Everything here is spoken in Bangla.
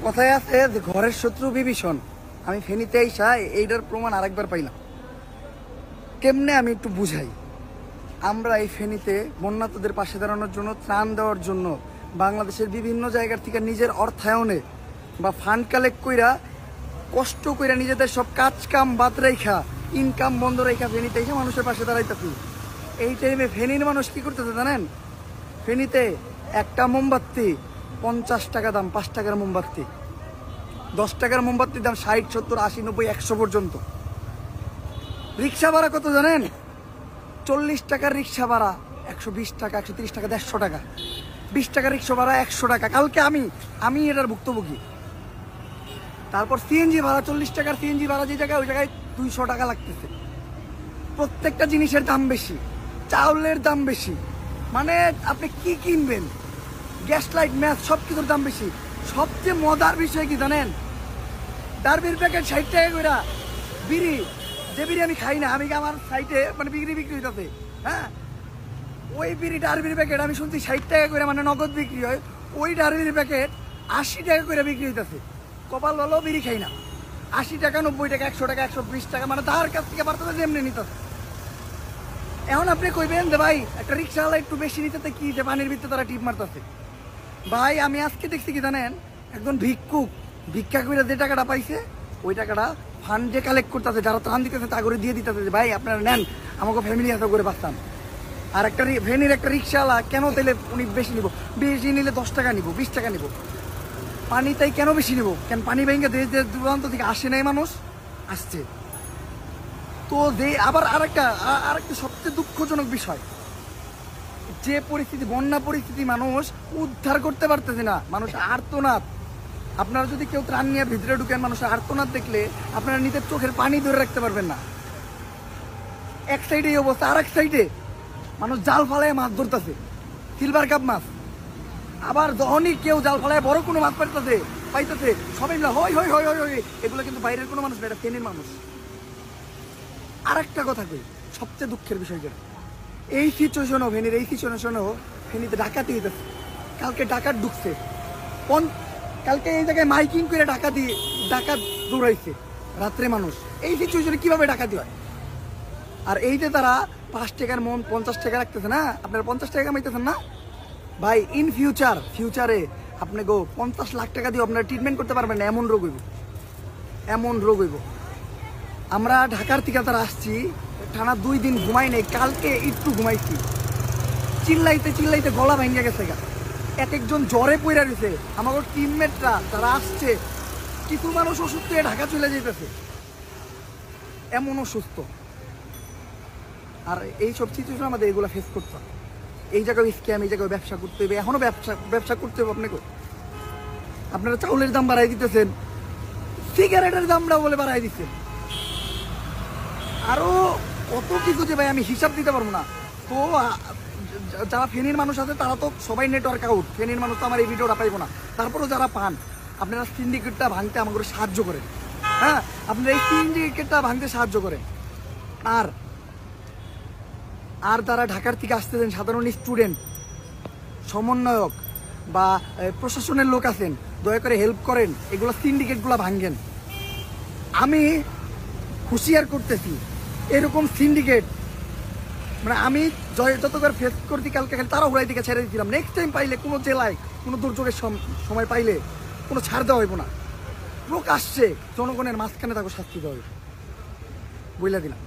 কথায় আছে যে ঘরের শত্রু বিভীষণ। আমি ফেনীতে আইসা এইটার প্রমাণ আরেকবার পাইলাম। কেমনে আমি একটু বুঝাই। আমরা এই ফেনীতে বন্যাতদের পাশে দাঁড়ানোর জন্য, ত্রাণ দেওয়ার জন্য বাংলাদেশের বিভিন্ন জায়গার থেকে নিজের অর্থায়নে বা ফান্ড কালেক্ট কইরা কষ্ট কইরা নিজেদের সব কাজ কাম বাদ রেখা, ইনকাম বন্ধ রেখা ফেনীতে এসে মানুষের পাশে দাঁড়াইতেছি। এই টাইমে ফেনীর মানুষ কি করতেছে জানেন? ফেনীতে একটা মোমবাতি 50 টাকা দাম, 5 টাকার মোমবাতি, 10 টাকার মোমবাতির দাম 60, 70, 80, 90, 100 পর্যন্ত। রিক্সা ভাড়া কত জানেন? 40 টাকার রিক্সা ভাড়া 120 টাকা, 130 টাকা, 150 টাকা। 20 টাকার রিক্সা ভাড়া 100 টাকা। কালকে আমি এটার ভুক্তভোগী। তারপর সিএনজি ভাড়া 40 টাকার সিএনজি ভাড়া যে জায়গায়, ওই জায়গায় 200 টাকা লাগতেছে। প্রত্যেকটা জিনিসের দাম বেশি, চাউলের দাম বেশি, মানে আপনি কি কিনবেন, গ্যাস লাইট ম্যাচ সব কিছুর দাম বেশি। সবচেয়ে মজার বিষয় কি জানেন? ডারবির প্যাকেট 60 টাকা করে বিড়ি, যে বিড়ি আমি খাই না, আমি আমার সাইটে মানে বিক্রি হইতেছে, হ্যাঁ, ওই বিড়ি ডারবির প্যাকেট আমি শুনছি 60 টাকা করে, মানে নগদ বিক্রি হয়। ওই ডারবির প্যাকেট 80 টাকা করে বিক্রি হইতেছে। কপাল ভালো বিড়ি খাই না। 80 টাকা, 90 টাকা, 100 টাকা, 120 টাকা, মানে তার কাছ থেকে পারতেছে যেমনি নিতেছে। এখন আপনি কইবেন যে ভাই একটা রিক্সাওয়ালা একটু বেশি নিতেছে কি, যে পানির ভিতরে তারা টিপ মারতেছে। ভাই আমি আজকে দেখছি কি জানেন, একজন ভিক্ষুক ভিক্ষা করে যে টাকাটা পাইছে, ওই টাকাটা ফান্ডে কালেক্ট করতেছে, যারা ত্রাণ দিতেছে তা করে দিয়ে দিতেছে যে ভাই আপনারা নেন, আমাকে ফ্যামিলি হাতে করে বাঁচতাম। আর একটা ফেনীর একটা রিক্সাওয়ালা কেন তাইলে উনি বেশি নিব? বেশি নিলে 10 টাকা নিব, 20 টাকা নিব। পানি তাই কেন বেশি নিব? কেন পানি ভেঙে দেশ দেশ দূরান্ত থেকে আসে নাই মানুষ, আসছে তো। আবার আরেকটা সবচেয়ে দুঃখজনক বিষয়, যে পরিস্থিতি, বন্যা পরিস্থিতি, মানুষ উদ্ধার করতে পারতেছে না, মানুষ আর্তনাদ। আপনারা যদি কেউ ত্রাণ নিয়ে ভিতরে ঢুকেন, মানুষের আর্তনাদ দেখলে আপনারা নিজের চোখের পানি ধরে রাখতে পারবেন না। এক সাইডে এই অবস্থা, আর এক সাইডে মানুষ জাল ফালায় মাছ ধরতেছে, সিলভার কাপ মাছ। আবার যখনই কেউ জাল ফালায় বড় কোনো মাছ পাইতেছে সবাই মিলে হই হই হই হই হই। এগুলো কিন্তু বাইরের কোনো মানুষ না, এটা ফেনীর মানুষ। আর একটা কথা কই, সবচেয়ে দুঃখের বিষয় যেটা, এই সিচুয়েশনও ফেনীর, এই সিচুয়েশনও ফেনীতে ডাকাতি হইতেছে। কালকে ডাকাত ঢুকছে, কালকে এই জায়গায় মাইকিং করে ডাকাত দৌড়াইছে রাত্রে মানুষ। এই সিচুয়েশনে কিভাবে ডাকাতি হয়? আর এই যে তারা 5 টাকার মন 50 টাকা রাখতেছে না, আপনারা 50 টাকা কামাইতেছেন না ভাই। ইন ফিউচারে আপনাকে 50 লাখ টাকা দিয়ে আপনারা ট্রিটমেন্ট করতে পারবেন না, এমন রোগ হইব। আমরা ঢাকার থেকে তারা আসছি, টানা 2 দিন ঘুমাই নাই, কালকে একটু ঘুমাইছি। চিল্লাইতে গলা ভেঙে গেছে। একজন জ্বরে পড়ে রয়েছে। আমাদের টিমমেটরা যারা আসছে, কিছু মানুষ অসুস্থ হয়ে ঢাকা চলে যেতেছে, এমন অসুস্থ। আর এইসব সিচুয়েশন আমাদের এগুলো ফেস করতে হবে। এই জায়গায় স্ক্যাম, এই জায়গায় ব্যবসা করতে হবে, এখনো ব্যবসা করতে হবে আপনাকে। আপনারা চাউলের দাম বাড়াই দিতেছেন, সিগারেটের দামটা বলে বাড়াই দিচ্ছেন, আরো কত কিছু যে ভাই আমি হিসাব দিতে পারবো না। তো যারা ফেনীর মানুষ আছে তারা তো সবাই নেটওয়ার্ক আউট, ফেনীর মানুষ তো আমার এই ভিডিওটা পাইবো না। তারপরেও যারা পান, আপনারা সিন্ডিকেটটা ভাঙতে আমাকে সাহায্য করেন, হ্যাঁ, আপনারা এই সিন্ডিকেটটা ভাঙতে সাহায্য করেন। আর তারা ঢাকার থেকে আসতেছেন, সাধারণ স্টুডেন্ট, সমন্বয়ক বা প্রশাসনের লোক আছেন, দয়া করে হেল্প করেন, এগুলো সিন্ডিকেটগুলো ভাঙেন। আমি হুঁশিয়ার করতেছি, এরকম সিন্ডিকেট মানে আমি যতবার ফেস করতে কালকে তারা উড়াই দিকে ছেড়ে দিয়েছিলাম। নেক্সট টাইম পাইলে কোনো জেলায় কোনো দুর্যোগের সময় পাইলে কোনো ছাড় দেওয়া হইব না, প্রকাশ্যে জনগণের মাঝখানে তাকে শাস্তি দেওয়া হইব, বইলা দিলাম।